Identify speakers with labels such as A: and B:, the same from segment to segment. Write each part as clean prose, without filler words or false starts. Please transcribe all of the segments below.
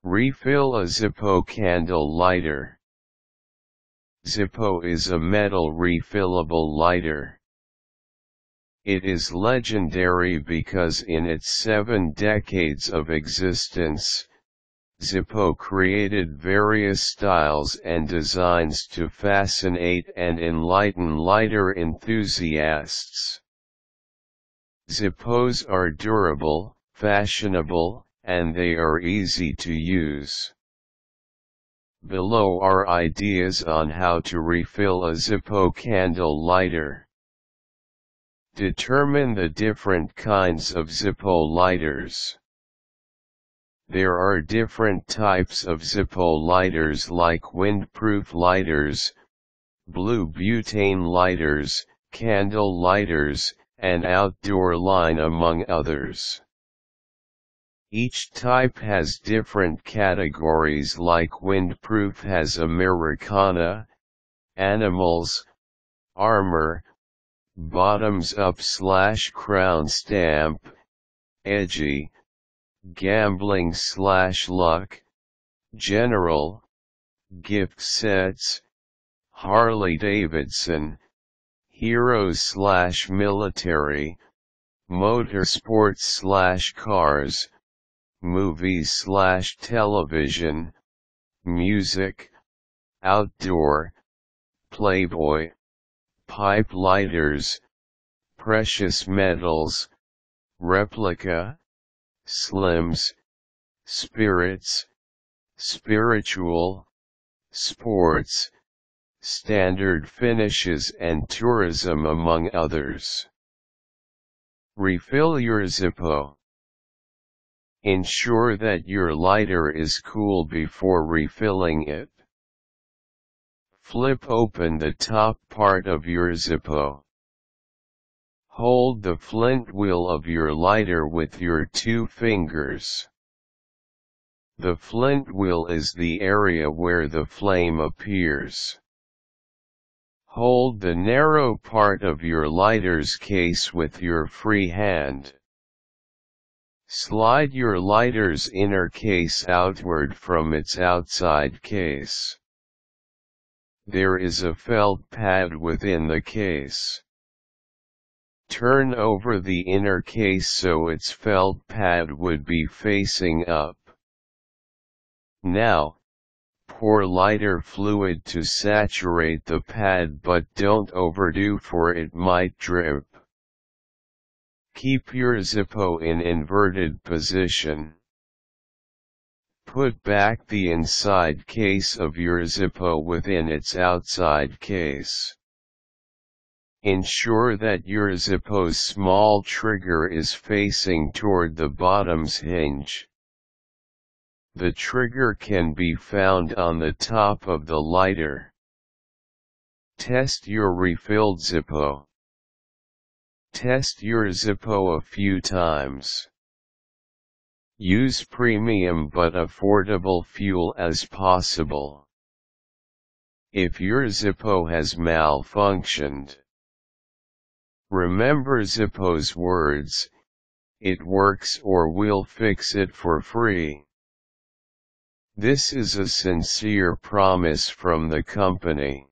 A: Refill a Zippo candle lighter. Zippo is a metal refillable lighter. It is legendary because in its 7 decades of existence, Zippo created various styles and designs to fascinate and enlighten lighter enthusiasts. Zippos are durable, fashionable, and they are easy to use. Below are ideas on how to refill a Zippo candle lighter. Determine the different kinds of Zippo lighters. There are different types of Zippo lighters like windproof lighters, blue butane lighters, candle lighters, and outdoor line among others. Each type has different categories like windproof has Americana, animals, armor, bottoms up / crown stamp, edgy, gambling / luck, general, gift sets, Harley Davidson, heroes / military, motorsports / cars, movies / television, music, outdoor, Playboy, pipe lighters, precious metals, replica, slims, spirits, spiritual, sports, standard finishes and tourism among others. Refill your Zippo. Ensure that your lighter is cool before refilling it. Flip open the top part of your Zippo. Hold the flint wheel of your lighter with your 2 fingers. The flint wheel is the area where the flame appears. Hold the narrow part of your lighter's case with your free hand. Slide your lighter's inner case outward from its outside case. There is a felt pad within the case. Turn over the inner case so its felt pad would be facing up. Now, pour lighter fluid to saturate the pad but don't overdo for it might drip. Keep your Zippo in inverted position. Put back the inside case of your Zippo within its outside case. Ensure that your Zippo's small trigger is facing toward the bottom's hinge. The trigger can be found on the top of the lighter. Test your refilled Zippo. Test your Zippo a few times. Use premium but affordable fuel as possible. If your Zippo has malfunctioned, remember Zippo's words, "It works or we'll fix it for free." This is a sincere promise from the company.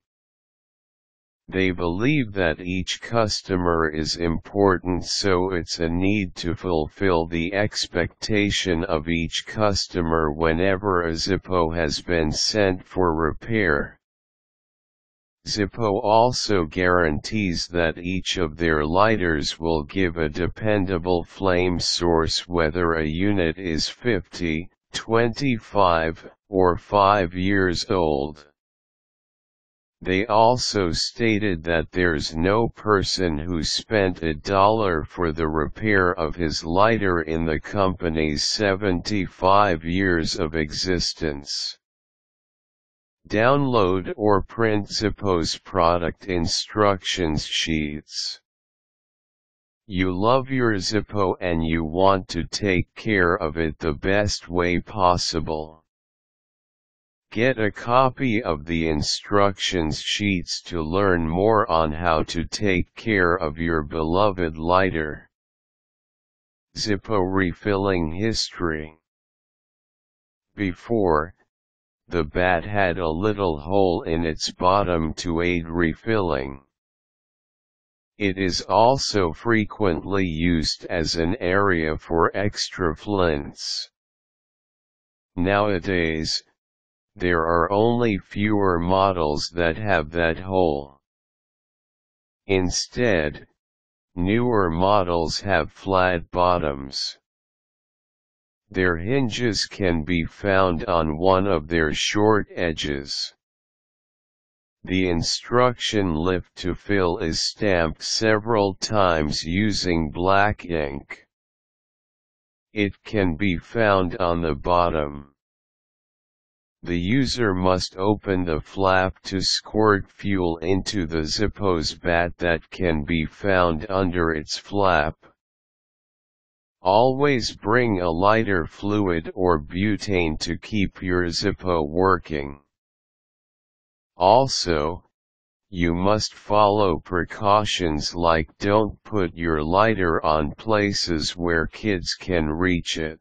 A: They believe that each customer is important, so it's a need to fulfill the expectation of each customer whenever a Zippo has been sent for repair. Zippo also guarantees that each of their lighters will give a dependable flame source whether a unit is 50, 25, or 5 years old. They also stated that there's no person who spent $1 for the repair of his lighter in the company's 75 years of existence. Download or print Zippo's product instructions sheets. You love your Zippo and you want to take care of it the best way possible. Get a copy of the instructions sheets to learn more on how to take care of your beloved lighter. Zippo refilling history. before, the bat had a little hole in its bottom to aid refilling. It is also frequently used as an area for extra flints. Nowadays, there are only fewer models that have that hole. Instead, newer models have flat bottoms. Their hinges can be found on one of their short edges. The instruction "lift to fill" is stamped several times using black ink. It can be found on the bottom. The user must open the flap to squirt fuel into the Zippos bat that can be found under its flap. Always bring a lighter fluid or butane to keep your Zippo working. Also, you must follow precautions like don't put your lighter on places where kids can reach it.